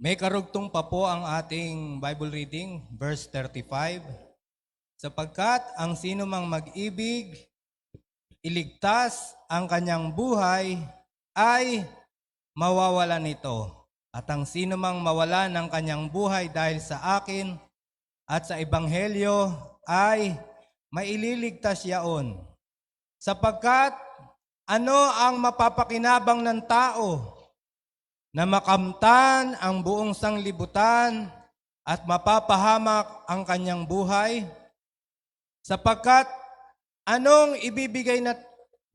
May karugtong pa po ang ating Bible reading, verse 35. Sapagkat ang sino mang mag-ibig, iligtas ang kanyang buhay, ay mawawala nito. At ang sino mang mawala ng kanyang buhay dahil sa akin at sa Ebanghelyo, ay maililigtas yaon. Sapagkat ano ang mapapakinabang ng tao na makamtan ang buong sanglibutan at mapapahamak ang kanyang buhay? Sapagkat anong ibibigay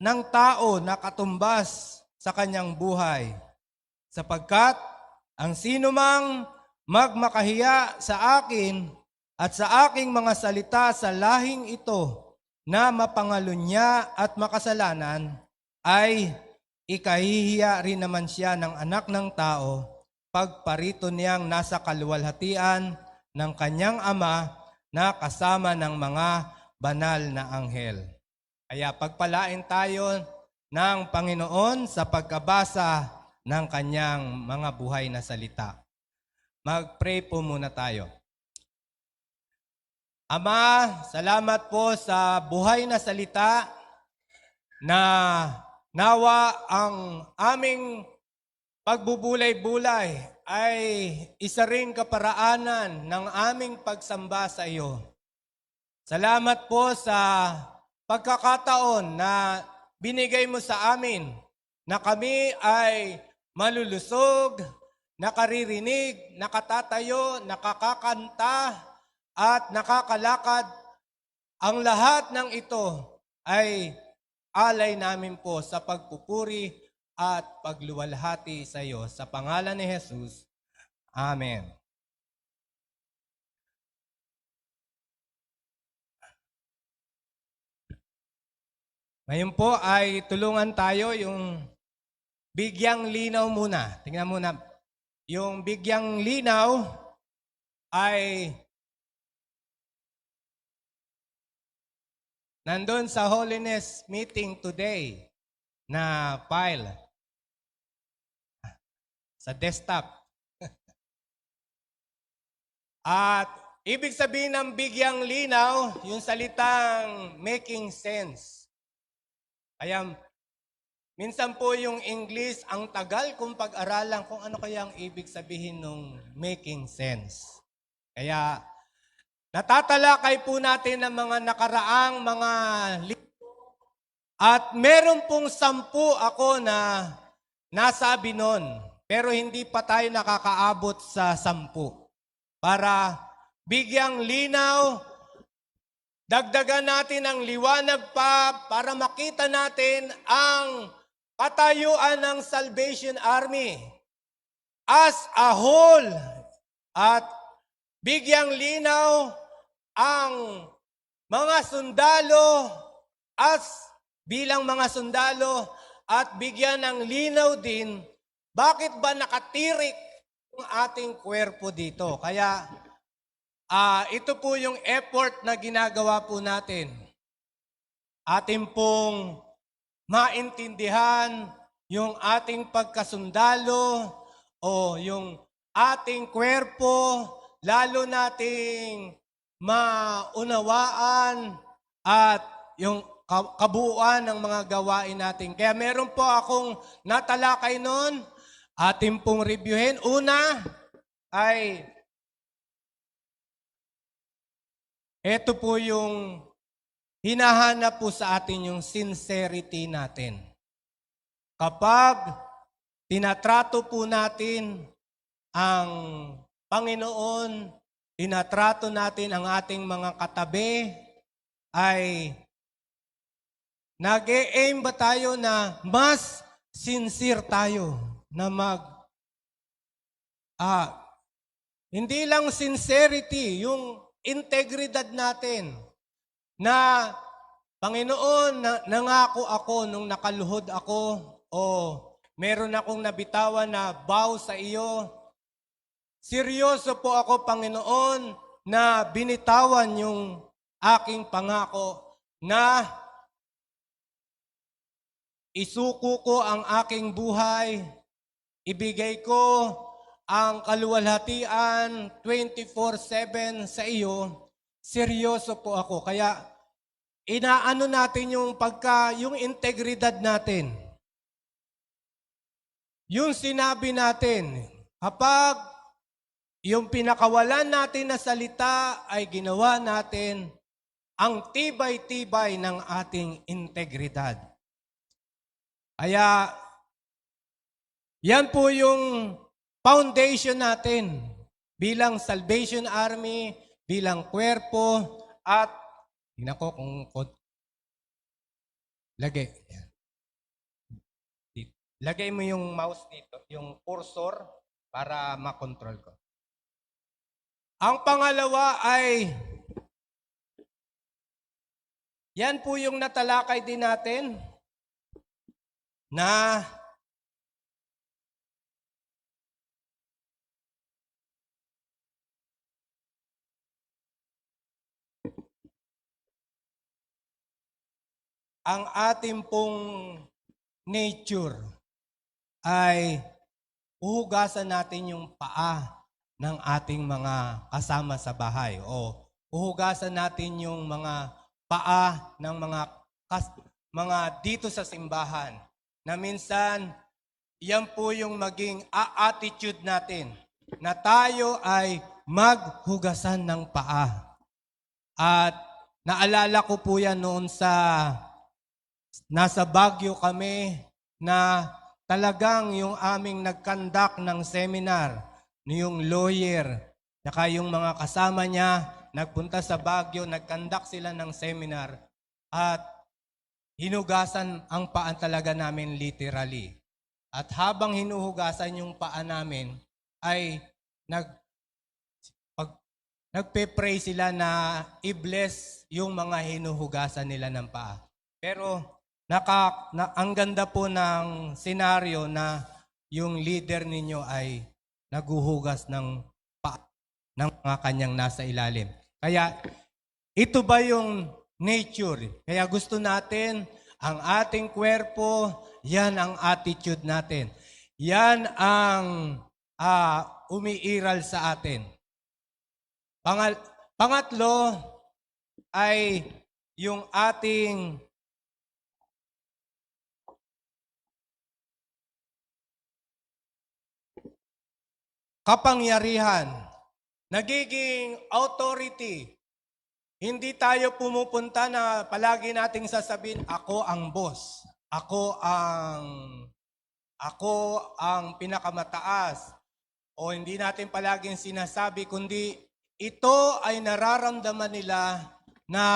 ng tao na katumbas sa kanyang buhay? Sapagkat ang sino mang magmakahiya sa akin at sa aking mga salita sa lahing ito na mapangalunya at makasalanan, ay ikahihiya rin naman siya ng anak ng tao pagparito niyang nasa kaluwalhatian ng kanyang ama na kasama ng mga banal na anghel. Kaya pagpalain tayo ng Panginoon sa pagkabasa ng kanyang mga buhay na salita. Mag-pray po muna tayo. Ama, salamat po sa buhay na salita na nawa ang aming pagbubulay-bulay ay isa ring kaparaanan ng aming pagsamba sa iyo. Salamat po sa pagkakataon na binigay mo sa amin na kami ay malulusog, nakaririnig, nakatatayo, nakakakanta, at nakakalakad. Ang lahat ng ito ay alay namin po sa pagpupuri at pagluwalhati sa iyo. Sa pangalan ni Jesus, Amen. Ngayon po ay tulungan tayo yung bigyang linaw muna. Tingnan muna. Yung bigyang linaw ay nandun sa Holiness Meeting today na file sa desktop. At ibig sabihin ng bigyang linaw, yung salitang making sense. Kaya minsan po yung English, ang tagal kong pag-aralan kung ano kaya ang ibig sabihin ng making sense. Kaya natatalakay po natin ang mga nakaraang mga at meron pong 10 ako na nasabi nun, pero hindi pa tayo nakakaabot sa 10. Para bigyang linaw, dagdagan natin ang liwanag pa para makita natin ang katayuan ng Salvation Army as a whole. At bigyang linaw ang mga sundalo as bilang mga sundalo at bigyan ng linaw din bakit ba nakatirik ang ating kwerpo dito. Kaya ito po yung effort na ginagawa po natin. Atin pong maintindihan yung ating pagkasundalo o yung ating kwerpo, lalo nating maunawaan at yung kabuuan ng mga gawain natin. Kaya meron po akong natalakay noon, atin pong reviewin. Una ay ito po yung hinahanap po sa atin yung sincerity natin. Kapag tinatrato po natin ang Panginoon, tinatrato natin ang ating mga katabi, ay nag-e-aim ba tayo na mas sincere tayo na hindi lang sincerity, yung integridad natin na Panginoon, nangako ako nung nakaluhod ako o meron akong nabitawan na vow sa iyo. Seryoso po ako, Panginoon, na binitawan yung aking pangako na isuko ko ang aking buhay, ibigay ko ang kaluwalhatian 24/7 sa iyo, seryoso po ako. Kaya inaano natin yung integridad natin. Yung sinabi natin, kapag yung pinakawalan natin na salita ay ginawa natin ang tibay-tibay ng ating integridad. Kaya yan po yung foundation natin bilang Salvation Army, bilang kwerpo, at tingnan ko kung lagay mo yung mouse dito, yung cursor para makontrol ko. Ang pangalawa ay yan po yung natalakay din natin na ang ating pong nature ay uhugasan natin yung paa ng ating mga kasama sa bahay o uhugasan natin yung mga paa ng mga dito sa simbahan na minsan yan po yung maging attitude natin na tayo ay maghugasan ng paa. At naalala ko po yan noon nasa Baguio kami na talagang yung aming nag-conduct ng seminar, yung lawyer, saka yung mga kasama niya, nagpunta sa Baguio, nag-conduct sila ng seminar at hinugasan ang paa talaga namin literally. At habang hinuhugasan yung paa namin, ay nagpe-pray sila na i-bless yung mga hinuhugasan nila ng paa. Pero ang ganda po ng senaryo na yung leader ninyo ay naguhugas ng paa ng mga kanyang nasa ilalim. Kaya ito ba yung nature? Kaya gusto natin ang ating kwerpo, yan ang attitude natin. Yan ang umiiral sa atin. Pangatlo ay yung ating kapangyarihan, nagiging authority. Hindi tayo pumupunta na palagi nating sasabihin, ako ang boss. Ako ang pinakamataas. O hindi natin palaging sinasabi, kundi ito ay nararamdaman nila na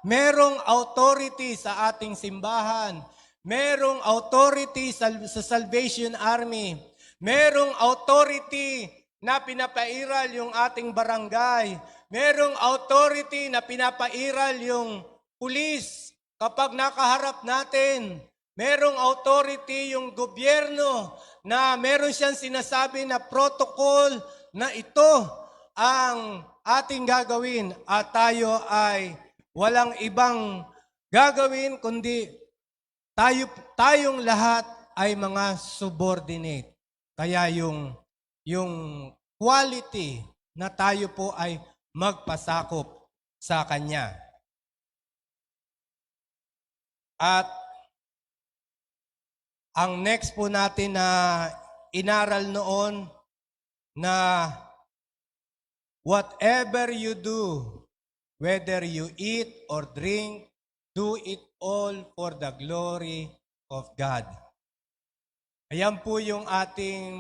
merong authority sa ating simbahan. Merong authority sa Salvation Army. Merong authority na pinapairal yung ating barangay. Merong authority na pinapairal yung pulis kapag nakaharap natin. Merong authority yung gobyerno na meron siyang sinasabi na protocol na ito ang ating gagawin at tayo ay walang ibang gagawin kundi tayong lahat ay mga subordinate. Kaya yung quality na tayo po ay magpasakop sa Kanya. At ang next po natin na inaral noon na whatever you do, whether you eat or drink, do it all for the glory of God. Ayan po yung ating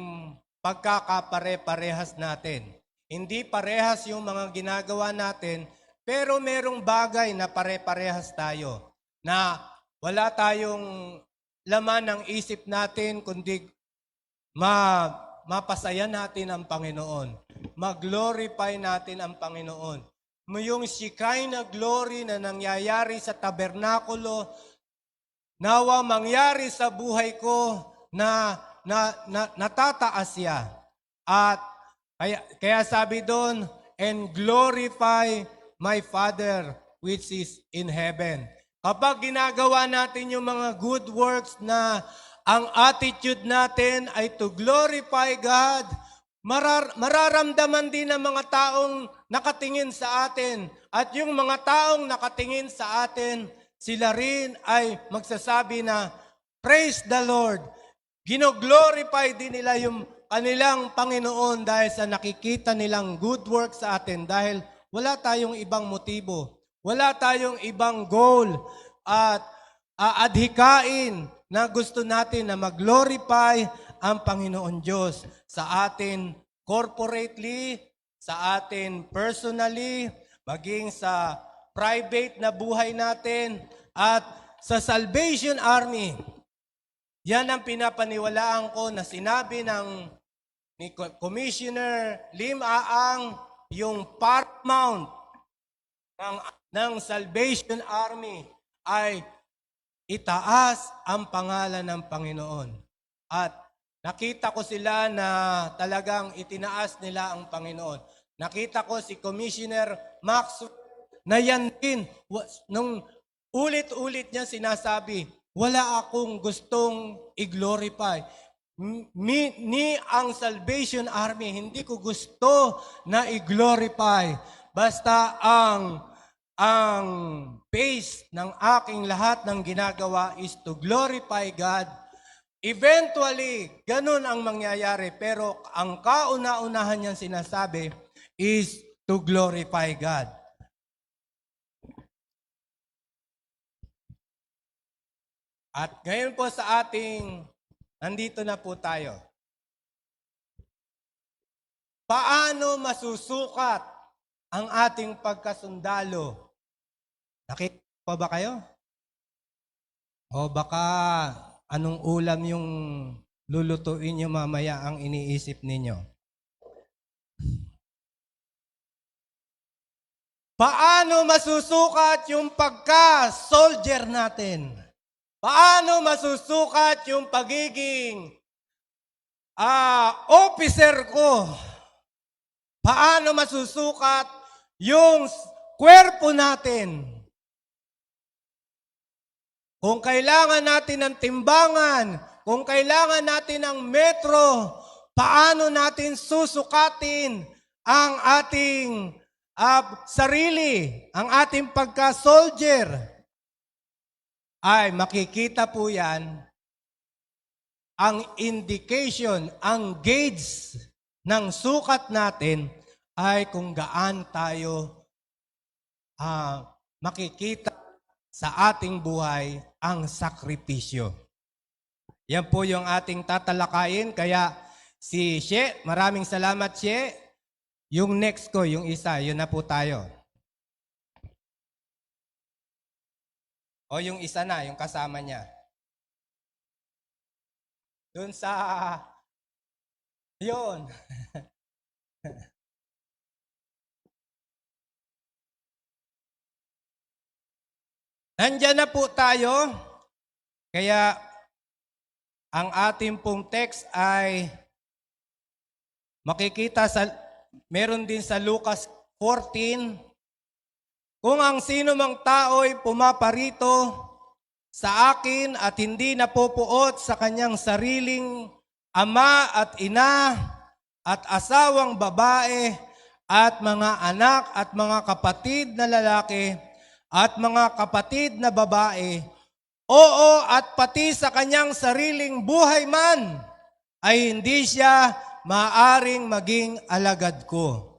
pagkakapare-parehas natin. Hindi parehas yung mga ginagawa natin, pero merong bagay na pare-parehas tayo. Na wala tayong laman ng isip natin, kundi mapasaya natin ang Panginoon. Mag-glorify natin ang Panginoon. Yung Shekinah glory na nangyayari sa tabernakulo, nawa mangyari sa buhay ko na natataas siya. At kaya sabi doon, and glorify my Father which is in heaven. Kapag ginagawa natin yung mga good works na ang attitude natin ay to glorify God, mararamdaman din ng mga taong nakatingin sa atin. At yung mga taong nakatingin sa atin, sila rin ay magsasabi na, praise the Lord. Gino-glorify din nila yung kanilang Panginoon dahil sa nakikita nilang good work sa atin. Dahil wala tayong ibang motibo. Wala tayong ibang goal. At adhikain na gusto natin na mag-glorify ang Panginoon Diyos sa atin corporately, sa atin personally, maging sa private na buhay natin, at sa Salvation Army. Yan ang pinapaniwalaan ko na sinabi ni Commissioner Lim Aang, yung paramount ng Salvation Army ay itaas ang pangalan ng Panginoon. At nakita ko sila na talagang itinaas nila ang Panginoon. Nakita ko si Commissioner Max na yan din, nung ulit-ulit niya sinasabi, wala akong gustong i-glorify. Ni ang Salvation Army, hindi ko gusto na i-glorify. Basta ang base ng aking lahat ng ginagawa is to glorify God. Eventually, ganun ang mangyayari. Pero ang kauna-unahan niyang sinasabi is to glorify God. At ngayon po sa ating, nandito na po tayo. Paano masusukat ang ating pagkasundalo? Nakita pa ba kayo? O baka anong ulam yung lulutuin nyo mamaya ang iniisip ninyo? Paano masusukat yung pagka-soldier natin? Paano masusukat yung pagiging officer ko? Paano masusukat yung kwerpo natin? Kung kailangan natin ng timbangan, kung kailangan natin ng metro, paano natin susukatin ang ating sarili, ang ating pagka-soldier? Ay makikita po yan, ang indication, ang gauge ng sukat natin ay kung gaan tayo makikita sa ating buhay ang sakripisyo. Yan po yung ating tatalakayin. Kaya si She, maraming salamat She. Yung next ko, yung isa, yun na po tayo. O yung isa na, yung kasama niya. Doon sa... Yun. Nandyan na po tayo. Kaya ang ating pong text ay makikita meron din sa Lucas 14. Kung ang sino mang tao'y pumaparito sa akin at hindi napupuot sa kanyang sariling ama at ina at asawang babae at mga anak at mga kapatid na lalaki at mga kapatid na babae, oo at pati sa kanyang sariling buhay man, ay hindi siya maaring maging alagad ko.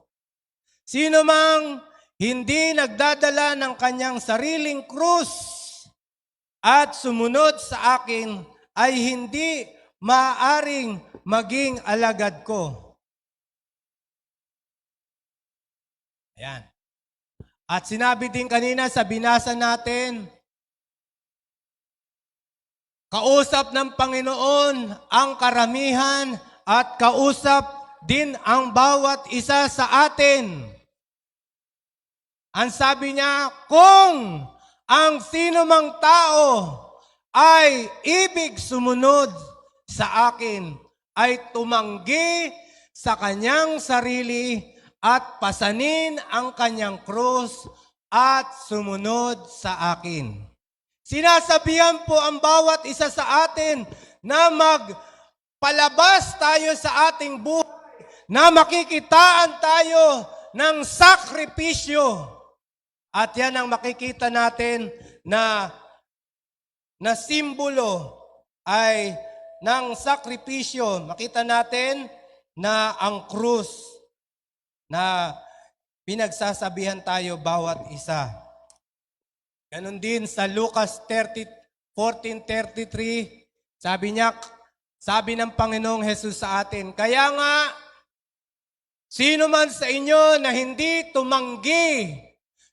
Sino mang hindi nagdadala ng kanyang sariling krus at sumunod sa akin, ay hindi maaring maging alagad ko. Ayan. At sinabi din kanina sa binasa natin, kausap ng Panginoon ang karamihan at kausap din ang bawat isa sa atin. Ang sabi niya, kung ang sino mang tao ay ibig sumunod sa akin, ay tumanggi sa kanyang sarili at pasanin ang kanyang krus at sumunod sa akin. Sinasabihan po ang bawat isa sa atin na magpalabas tayo sa ating buhay na makikitaan tayo ng sakripisyo. At yan ang makikita natin na simbolo ay ng sakripisyo. Makita natin na ang krus na pinagsasabihan tayo bawat isa. Ganon din sa Lucas 14:33, sabi ng Panginoong Hesus sa atin, kaya nga, sino man sa inyo na hindi tumanggi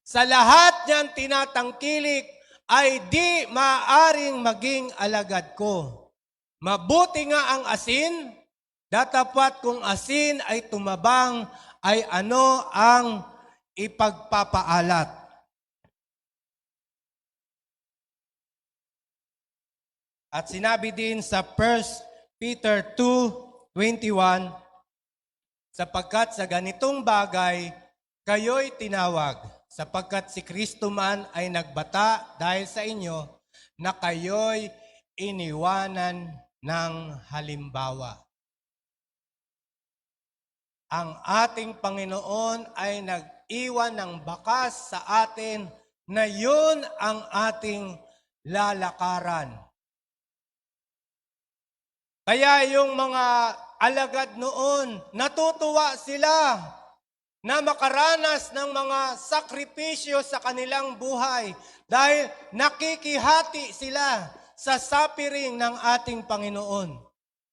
sa lahat niyang tinatangkilik ay di maaring maging alagad ko. Mabuti nga ang asin, datapat kung asin ay tumabang, ay ano ang ipagpapaalat. At sinabi din sa 1 Peter 2:21, sapagkat sa ganitong bagay, kayo'y tinawag, sapagkat si Kristo man ay nagbata dahil sa inyo, na kayo'y iniwanan ng halimbawa. Ang ating Panginoon ay nag-iwan ng bakas sa atin na yun ang ating lalakaran. Kaya yung mga alagad noon, natutuwa sila na makaranas ng mga sakripisyo sa kanilang buhay dahil nakikihati sila sa suffering ng ating Panginoon.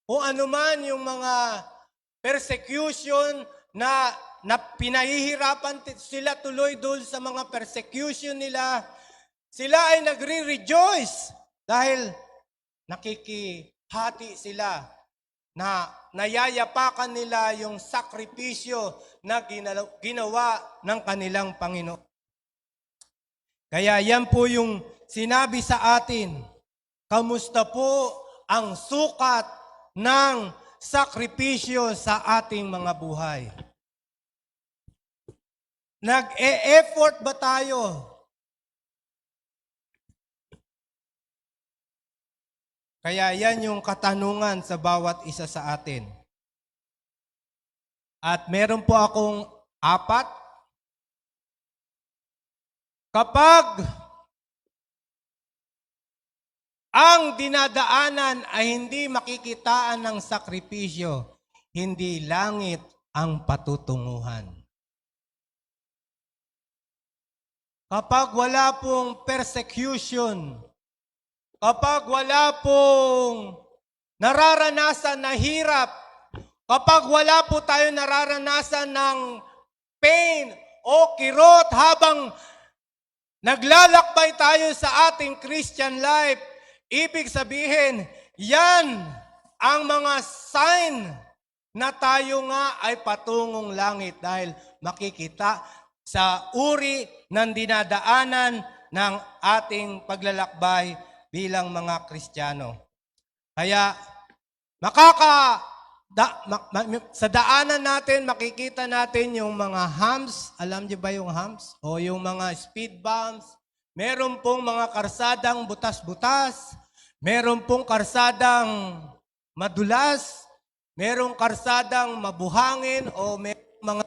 Kung anuman yung mga persecution na pinahihirapan sila tuloy doon sa mga persecution nila, sila ay nagre-rejoice dahil nakikihati sila na nayayapakan nila yung sakripisyo na ginawa ng kanilang Panginoon. Kaya yan po yung sinabi sa atin, kamusta po ang sukat ng sakripisyo sa ating mga buhay? Nag-e-effort ba tayo? Kaya yan yung katanungan sa bawat isa sa atin. At meron po akong 4. Kapag ang dinadaanan ay hindi makikitaan ng sakripisyo, hindi langit ang patutunguhan. Kapag wala pong persecution, kapag wala pong nararanasan na hirap, kapag wala po tayo nararanasan ng pain o kirot habang naglalakbay tayo sa ating Christian life, ibig sabihin, yan ang mga sign na tayo nga ay patungong langit dahil makikita sa uri ng dinadaanan ng ating paglalakbay bilang mga Kristiyano. Kaya sa daanan natin, makikita natin yung mga humps. Alam niyo ba yung humps? O yung mga speed bumps. Meron pong mga karsadang butas-butas. Meron pong karsadang madulas. Merong karsadang mabuhangin o mga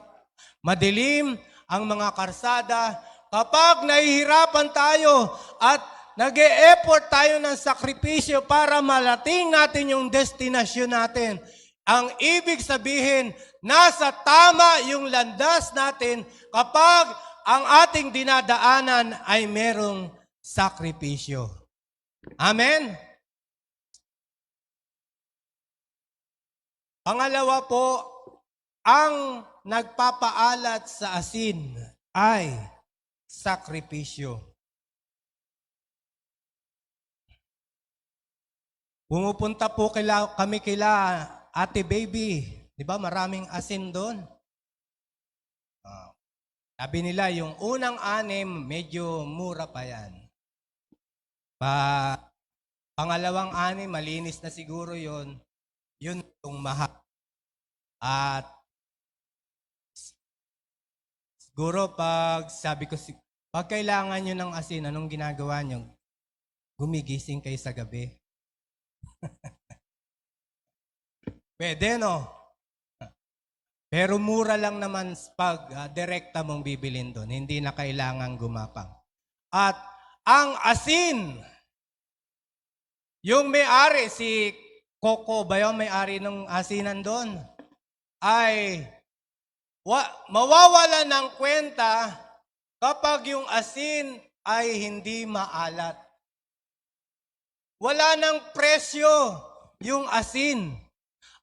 madilim ang mga karsada. Kapag nahihirapan tayo at nag-e-effort tayo ng sakripisyo para malating natin yung destinasyon natin, ang ibig sabihin, nasa tama yung landas natin kapag ang ating dinadaanan ay merong sakripisyo. Amen? Pangalawa po, ang nagpapaalat sa asin ay sakripisyo. Pumupunta po kami kila Ate Baby. Di ba maraming asin doon? Sabi nila, yung unang 6, medyo mura pa yan. Pangalawang 6, malinis na siguro yun. Yun yung mahal. At siguro pag kailangan nyo ng asin, anong ginagawa nyo? Gumigising kayo sa gabi. Pwede, no? Pero mura lang naman pag direkta mong bibilin doon. Hindi na kailangang gumapang. At ang asin, yung may-ari, si Coco ba yung may-ari ng asinan doon, ay mawawala ng kwenta kapag yung asin ay hindi maalat. Wala ng presyo yung asin.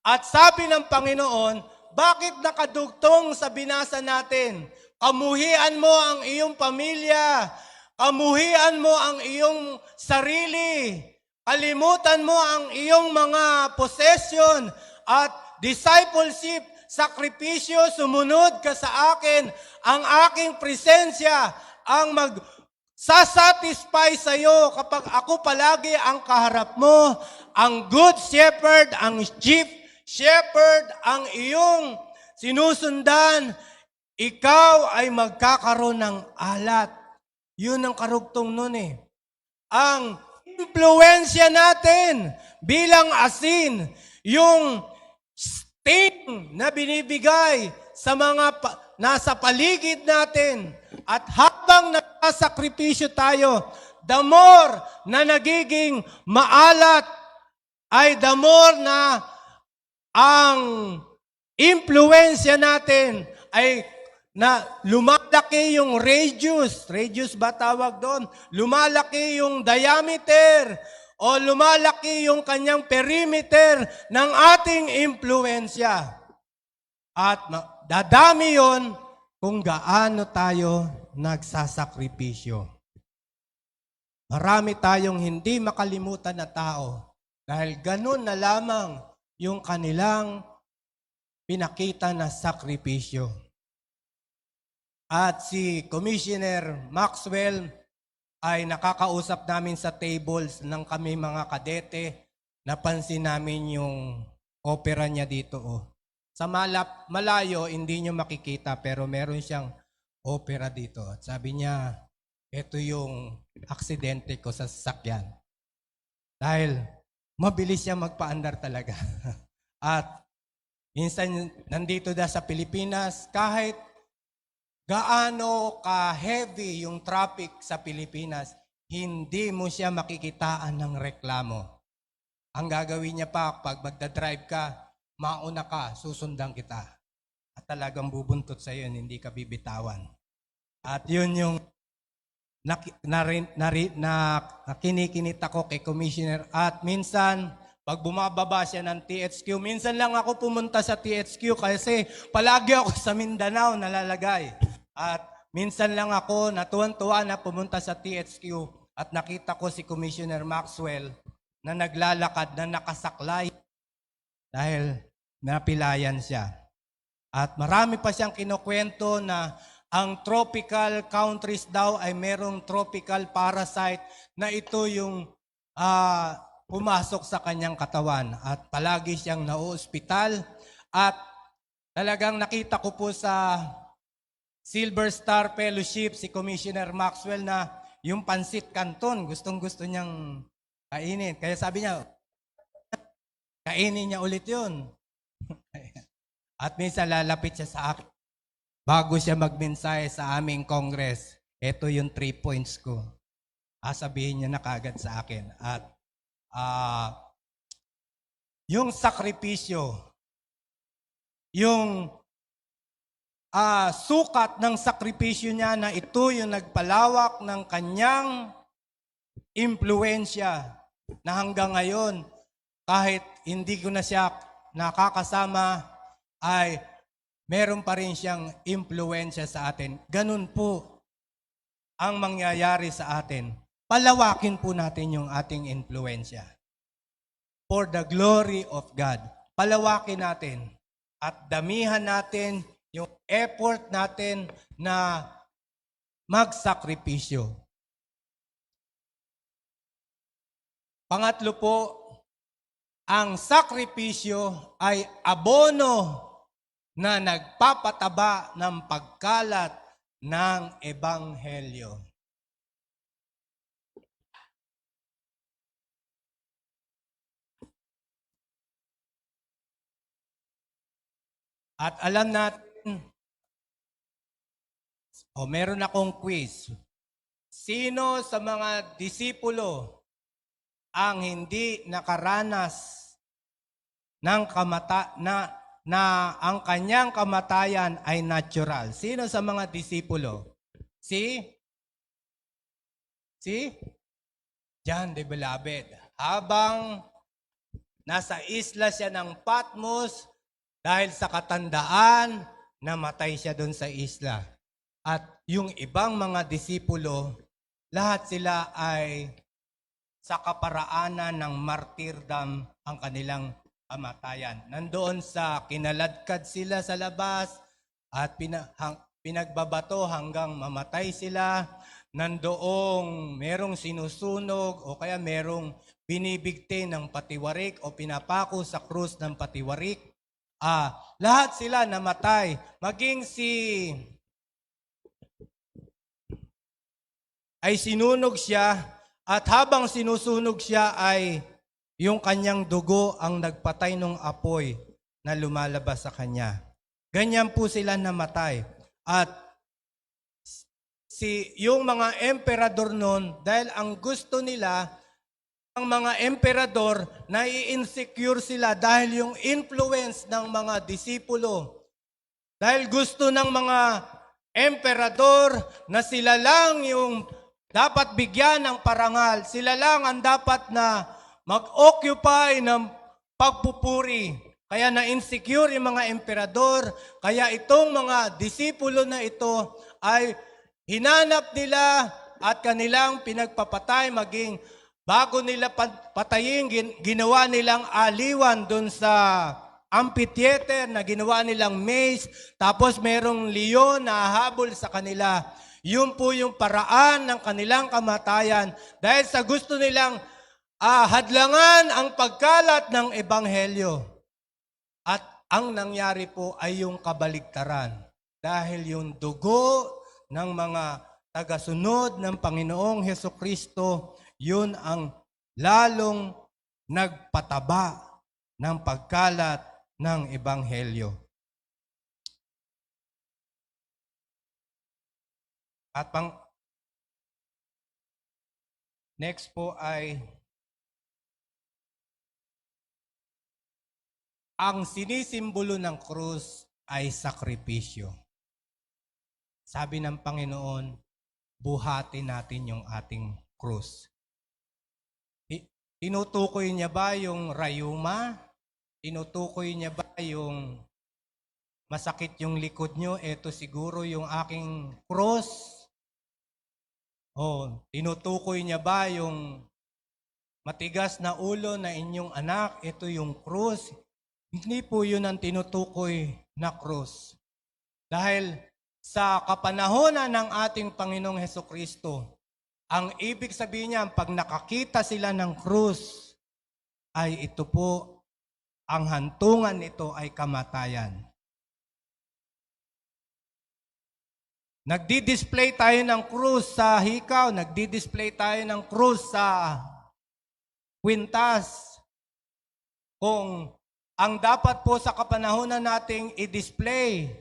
At sabi ng Panginoon, bakit nakadugtong sa binasa natin? Kamuhian mo ang iyong pamilya. Kamuhian mo ang iyong sarili. Kalimutan mo ang iyong mga possession at discipleship, sakripisyo, sumunod ka sa akin. Ang aking presensya ang sasatisfy sa iyo kapag ako palagi ang kaharap mo, ang good shepherd, ang chief shepherd, ang iyong sinusundan, ikaw ay magkakaroon ng alat. Yun ang karugtong nun eh. Ang impluensya natin bilang asin, yung sting na binibigay sa mga nasa paligid natin. At habang nagsasakripisyo tayo, the more na nagiging maalat ay the more na ang impluensya natin ay na lumalaki yung radius ba tawag doon? Lumalaki yung diameter o lumalaki yung kanyang perimeter ng ating impluensya. At dadami yon kung gaano tayo nagsasakripisyo. Marami tayong hindi makalimutan na tao dahil ganun na lamang yung kanilang pinakita na sakripisyo. At si Commissioner Maxwell ay nakakausap namin sa tables ng kami mga kadete. Napansin namin yung opera niya dito. Oh. Sa malayo, hindi nyo makikita pero meron siyang opera dito. At sabi niya, ito yung aksidente ko sa sasakyan. Dahil mabilis siya magpaandar talaga. At minsan nandito na sa Pilipinas, kahit gaano ka-heavy yung traffic sa Pilipinas, hindi mo siya makikitaan ng reklamo. Ang gagawin niya pa, pag magdadrive ka, mauna ka, susundan kita. At talagang bubuntot sa iyo, hindi ka bibitawan. At yun yung kinikinit ako kay Commissioner. At minsan, pag bumababa siya ng THQ, minsan lang ako pumunta sa THQ kasi palagi ako sa Mindanao nalalagay. At minsan lang ako natuwan-tuwa na pumunta sa THQ at nakita ko si Commissioner Maxwell na naglalakad, na nakasaklay dahil napilayan siya. At marami pa siyang kinukwento na ang tropical countries daw ay merong tropical parasite na ito yung pumasok sa kanyang katawan. At palagi siyang nauospital. At talagang nakita ko po sa Silver Star Fellowship si Commissioner Maxwell na yung pansit canton, gustong-gusto niyang kainin. Kaya sabi niya, kainin niya ulit yun. At minsan lalapit siya sa akin. Bago siya magmensahe sa aming Congress, ito yung 3 points ko. Sabihin niya na kagad sa akin. At yung sakripisyo, yung sukat ng sakripisyo niya na ito yung nagpalawak ng kanyang impluensya na hanggang ngayon, kahit hindi ko na siya nakakasama, ay meron pa rin siyang impluensya sa atin. Ganun po ang mangyayari sa atin. Palawakin po natin yung ating impluensya. For the glory of God. Palawakin natin at damihan natin yung effort natin na magsakripisyo. Pangatlo po, ang sakripisyo ay abono na nagpapataba ng pagkalat ng Ebanghelyo. At alam natin, meron akong quiz. Sino sa mga disipulo ang hindi nakaranas ng na ang kanyang kamatayan ay natural? Sino sa mga disipulo? Si John the Beloved. Habang nasa isla siya ng Patmos, dahil sa katandaan, namatay siya doon sa isla. At yung ibang mga disipulo, lahat sila ay sa kaparaanan ng martyrdom ang kanilang kamatayan. Nandoon sa kinaladkad sila sa labas at pinagbabato hanggang mamatay sila. Nandoong merong sinusunog o kaya merong binibigti ng patiwarik o pinapako sa krus ng patiwarik. Lahat sila namatay. Maging ay sinunog siya, at habang sinusunog siya ay yung kanyang dugo ang nagpatay ng apoy na lumalabas sa kanya. Ganyan po sila namatay. At yung mga emperador noon, dahil ang gusto nila, ang mga emperador, nai-insecure sila dahil yung influence ng mga disipulo. Dahil gusto ng mga emperador na sila lang yung dapat bigyan ng parangal. Sila lang ang dapat na mag-occupy ng pagpupuri. Kaya na-insecure yung mga emperador. Kaya itong mga disipulo na ito ay hinanap nila at kanilang pinagpapatay, maging bago nila patayin, ginawa nilang aliwan dun sa amphitheater na ginawa nilang maze, tapos merong leon na hahabol sa kanila. Yun po yung paraan ng kanilang kamatayan dahil sa gusto nilang hadlangan ang pagkalat ng ebanghelyo. At ang nangyari po ay yung kabaligtaran dahil yung dugo ng mga tagasunod ng Panginoong Hesukristo, yun ang lalong nagpataba ng pagkalat ng ebanghelyo. At next po ay ang sinisimbolo ng krus ay sakripisyo. Sabi ng Panginoon, buhatin natin yung ating krus. Tinutukoy niya ba yung rayuma? Tinutukoy niya ba yung masakit yung likod nyo? Ito siguro yung aking krus. Tinutukoy niya ba yung matigas na ulo na inyong anak? Ito yung krus. Hindi po yun ang tinutukoy na krus. Dahil sa kapanahonan ng ating Panginoong Hesukristo, ang ibig sabihin niya, pag nakakita sila ng krus, ay ito po, ang hantungan nito ay kamatayan. Nagdi-display tayo ng krus sa hikaw, nagdi-display tayo ng krus sa kwintas. Kung ang dapat po sa kapanahonan nating i-display,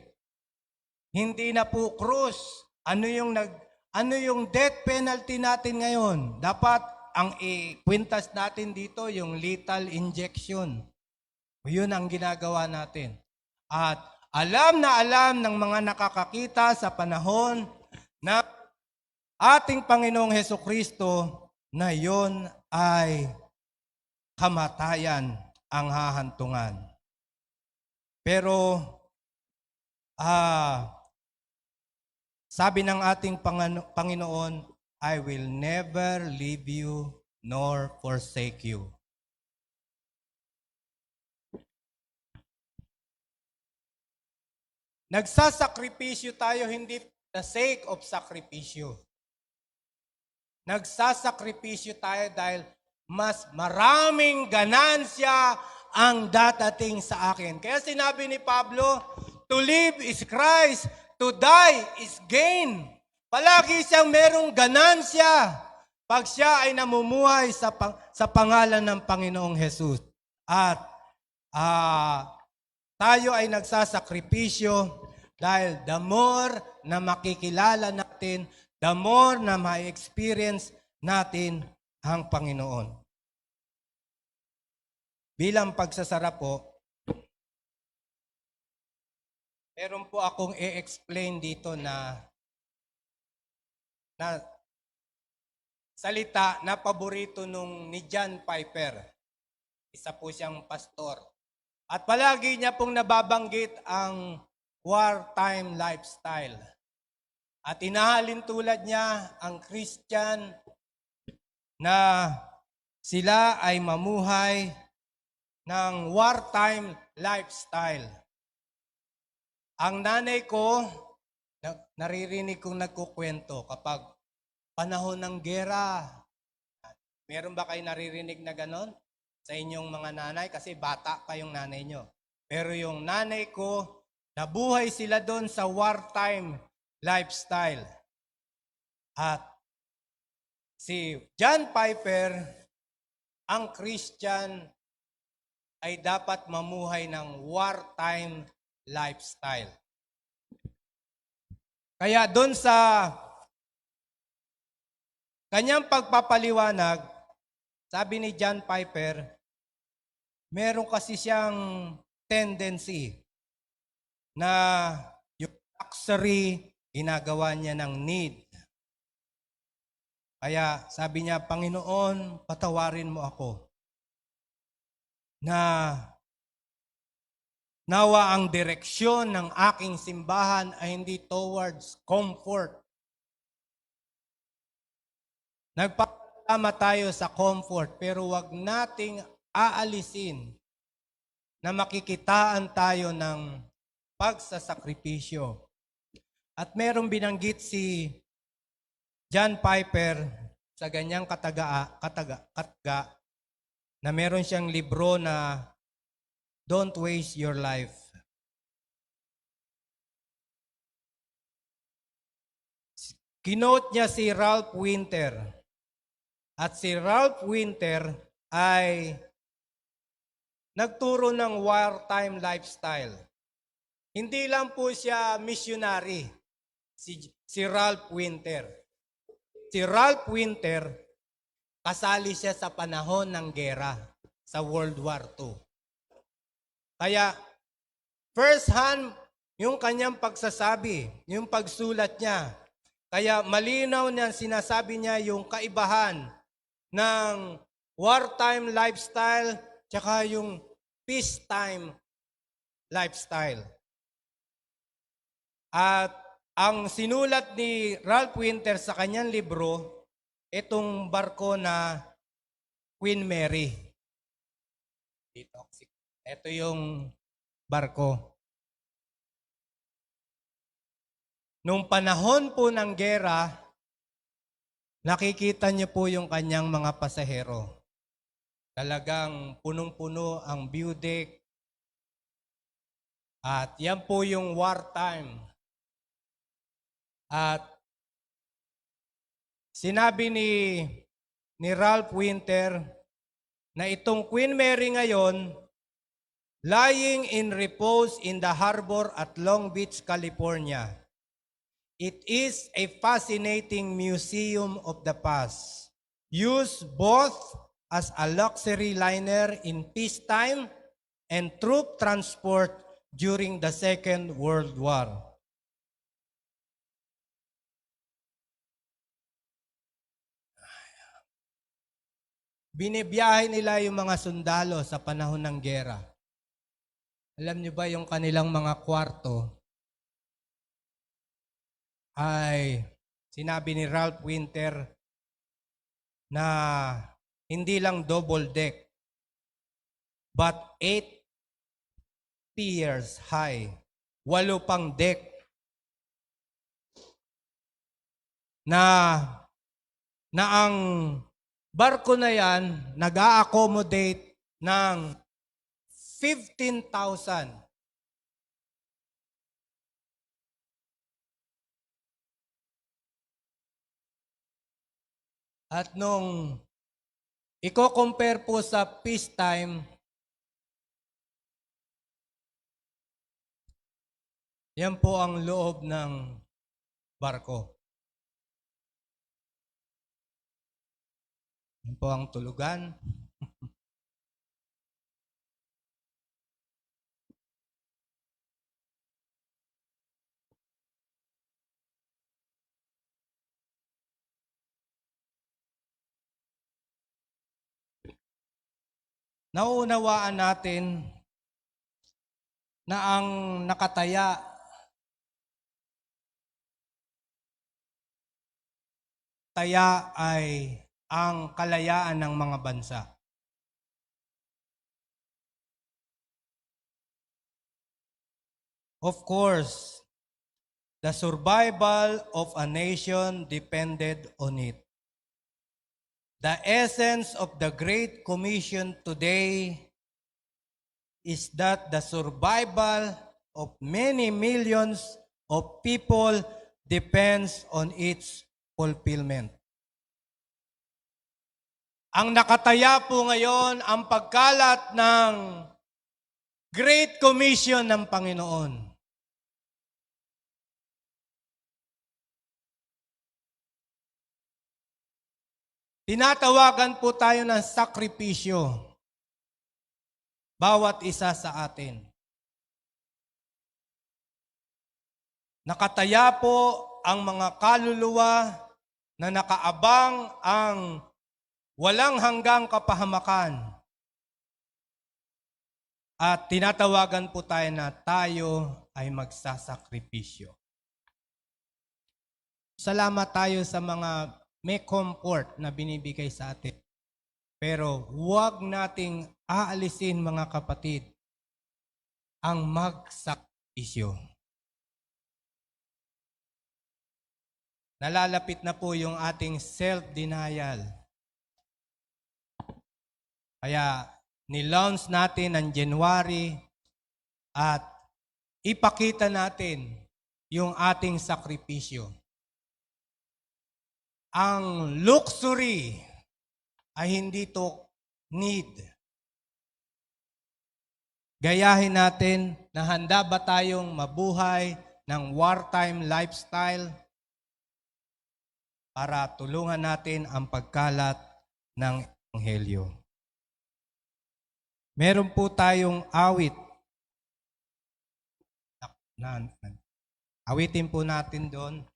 hindi na po krus. Ano yung death penalty natin ngayon? Dapat ang i-kwintas natin dito yung lethal injection. Yun ang ginagawa natin. At alam na alam ng mga nakakakita sa panahon na ating Panginoong Hesukristo na yon ay kamatayan ang hahantungan. Pero sabi ng ating Panginoon, I will never leave you nor forsake you. Nagsasakripisyo tayo hindi for the sake of sakripisyo. Nagsasakripisyo tayo dahil mas maraming ganansya ang dadating sa akin. Kaya sinabi ni Pablo, to live is Christ, to die is gain. Palagi siyang merong ganansya pag siya ay namumuhay sa pangalan ng Panginoong Jesus. At tayo ay nagsasakripisyo dahil the more na makikilala natin, the more na ma-experience natin ang Panginoon. Bilang pagsasara po, meron po akong i-explain dito na salita na paborito ni John Piper. Isa po siyang pastor. At palagi niya pong nababanggit ang wartime lifestyle. At inahalin tulad niya ang Christian na sila ay mamuhay ng wartime lifestyle. Ang nanay ko, naririnig kong nagkukwento kapag panahon ng gera. Meron ba kayo naririnig na ganon sa inyong mga nanay? Kasi bata pa yung nanay nyo. Pero yung nanay ko, nabuhay sila doon sa wartime lifestyle. At si John Piper, ang Christian, ay dapat mamuhay ng wartime lifestyle. Kaya doon sa kanyang pagpapaliwanag, sabi ni John Piper, meron kasi siyang tendency na yung luxury, ginagawa niya ng need. Kaya sabi niya, Panginoon, patawarin mo ako na nawa ang direksyon ng aking simbahan ay hindi towards comfort. Nagpapasama tayo sa comfort, pero wag nating aalisin na makikitaan tayo ng pagsasakripisyo. At merong binanggit si John Piper sa ganyang katga na meron siyang libro na Don't Waste Your Life. Kinote niya si Ralph Winter. At si Ralph Winter ay nagturo ng wartime lifestyle. Hindi lang po siya missionary, si Ralph Winter. Si Ralph Winter, kasali siya sa panahon ng gera sa World War II. Kaya, first hand, yung kanyang pagsasabi, yung pagsulat niya. Kaya malinaw niya, sinasabi niya yung kaibahan ng wartime lifestyle tsaka yung peacetime lifestyle. At ang sinulat ni Ralph Winter sa kanyang libro, itong barko na Queen Mary. Ito yung barko. Nung panahon po ng gera, nakikita niyo po yung kanyang mga pasahero. Talagang punong-puno ang view deck. At yan po yung wartime. At sinabi ni Ralph Winter na itong Queen Mary ngayon, lying in repose in the harbor at Long Beach, California. It is a fascinating museum of the past, used both as a luxury liner in peacetime and troop transport during the Second World War. Binibiyahe nila yung mga sundalo sa panahon ng gera. Alam niyo ba yung kanilang mga kwarto ay sinabi ni Ralph Winter na hindi lang double deck but 8 tiers high. 8 pang deck na ang barko na yan nag-a-accommodate ng 15,000. At nung i-compare po sa peacetime, Yan po ang loob ng barko. Yan po ang tulugan. Nauunawaan natin na ang nakataya ay ang kalayaan ng mga bansa. Of course, the survival of a nation depended on it. The essence of the Great Commission today is that the survival of many millions of people depends on its fulfillment. Ang nakataya po ngayon ang pagkalat ng Great Commission ng Panginoon. Tinatawagan po tayo ng sakripisyo. Bawat isa sa atin. Nakataya po ang mga kaluluwa na nakaabang ang walang hanggang kapahamakan. At tinatawagan po tayo na tayo ay magsasakripisyo. Salamat tayo sa mga may comfort na binibigay sa atin. Pero huwag nating aalisin, mga kapatid, ang magsakripisyo. Nalalapit na po yung ating self-denial. Kaya nilaunch natin ng January at ipakita natin yung ating sakripisyo. Ang luxury ay hindi to need. Gayahin natin na handa ba tayong mabuhay ng wartime lifestyle para tulungan natin ang pagkalat ng Ebanghelyo. Meron po tayong awit. Awitin po natin doon.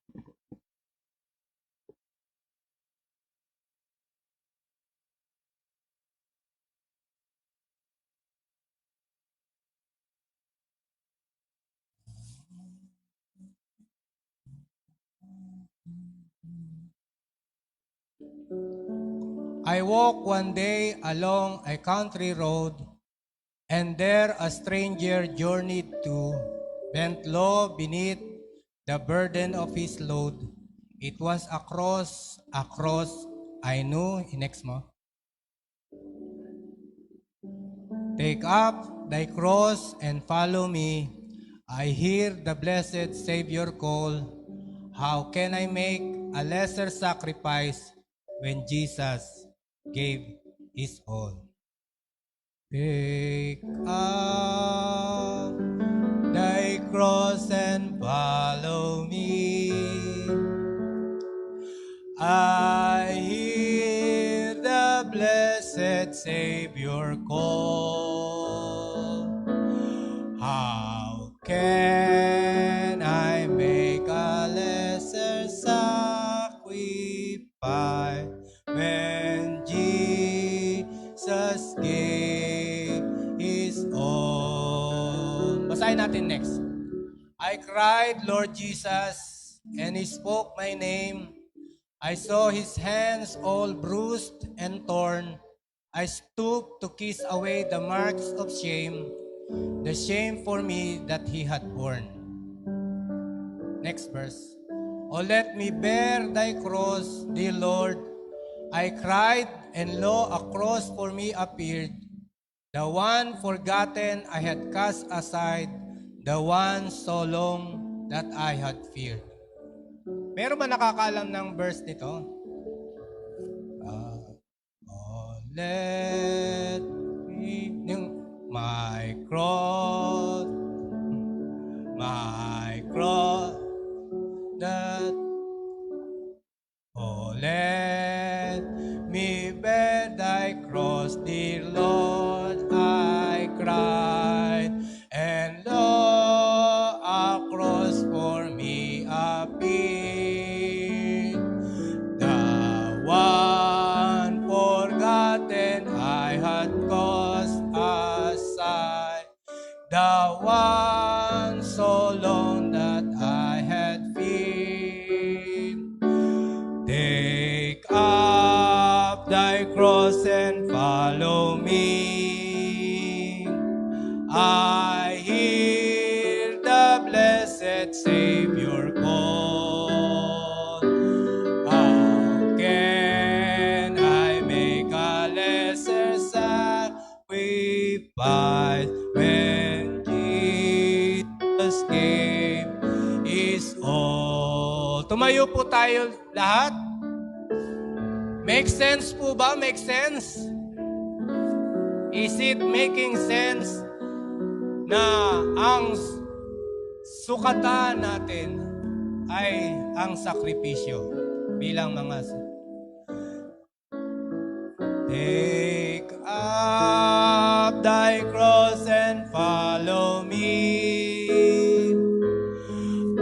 I walked one day along a country road, and there a stranger journeyed to, bent low beneath the burden of his load. It was a cross, I knew. Next mo. Take up thy cross and follow me. I hear the blessed Savior call. How can I make a lesser sacrifice when Jesus gave his all? Take up thy cross and follow me. I hear the blessed Savior call. How can I make a lesser sacrifice when Jesus gave his all? Basahin natin next. I cried, Lord Jesus, and he spoke my name. I saw his hands all bruised and torn. I stooped to kiss away the marks of shame, the shame for me that he had borne. Next verse. Oh, let me bear thy cross, dear Lord. I cried, and lo, a cross for me appeared. The one forgotten I had cast aside, the one so long that I had feared. Meron ba nakakaalam ng verse nito? Oh, let me, my cross, my thy cross, that oh, let me bear thy cross, dear Lord, I cried, and lo, a cross for me appeared. The one forgotten I had cast aside, the one so long that I had feared. Take up thy cross and follow me. I hear the blessed Savior call. How can I make a lesser sacrifice when Jesus gave His all? Tumayo po tayo lahat. Make sense po ba? Make sense? Is it making sense na ang sukatan natin ay ang sakripisyo bilang mga Take up thy cross and follow me.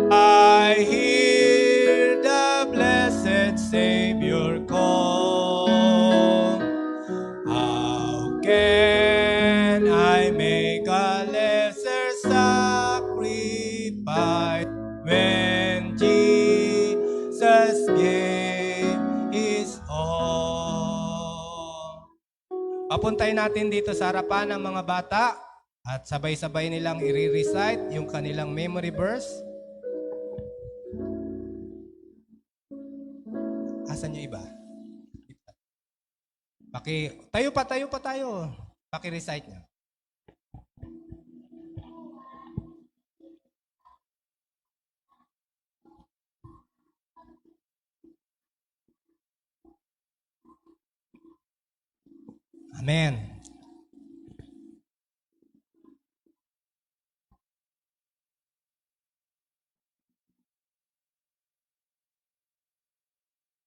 I hear the blessed Savior call. How can I make a lesser sacrifice when Jesus gave His all? Papuntay natin dito sa harapan ng mga bata at sabay-sabay nilang i-recite yung kanilang memory verse. Asan yung iba? Tayo pa tayo. Paki-recite niyo. Amen.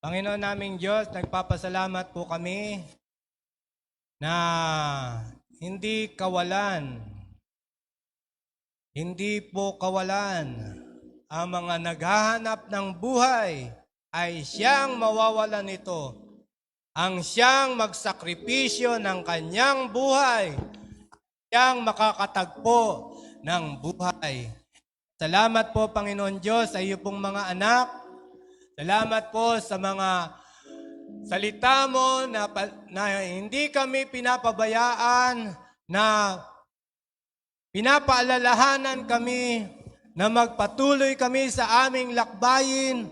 Panginoon naming Diyos, nagpapasalamat po kami na hindi po kawalan ang mga naghahanap ng buhay ay siyang mawawalan nito. Ang siyang magsakripisyo ng kanyang buhay, siyang makakatagpo ng buhay. Salamat po, Panginoon Diyos, sa iyo pong mga anak. Salamat po sa mga salita mo na hindi kami pinapabayaan, na pinapaalalahanan kami na magpatuloy kami sa aming lakbayin,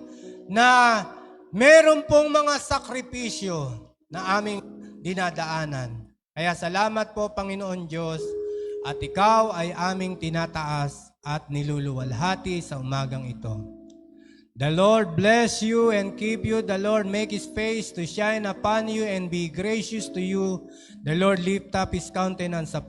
na meron pong mga sakripisyo na aming dinadaanan. Kaya salamat po, Panginoon Diyos, at ikaw ay aming tinataas at niluluwalhati sa umagang ito. The Lord bless you and keep you. The Lord make His face to shine upon you and be gracious to you. The Lord lift up His countenance upon you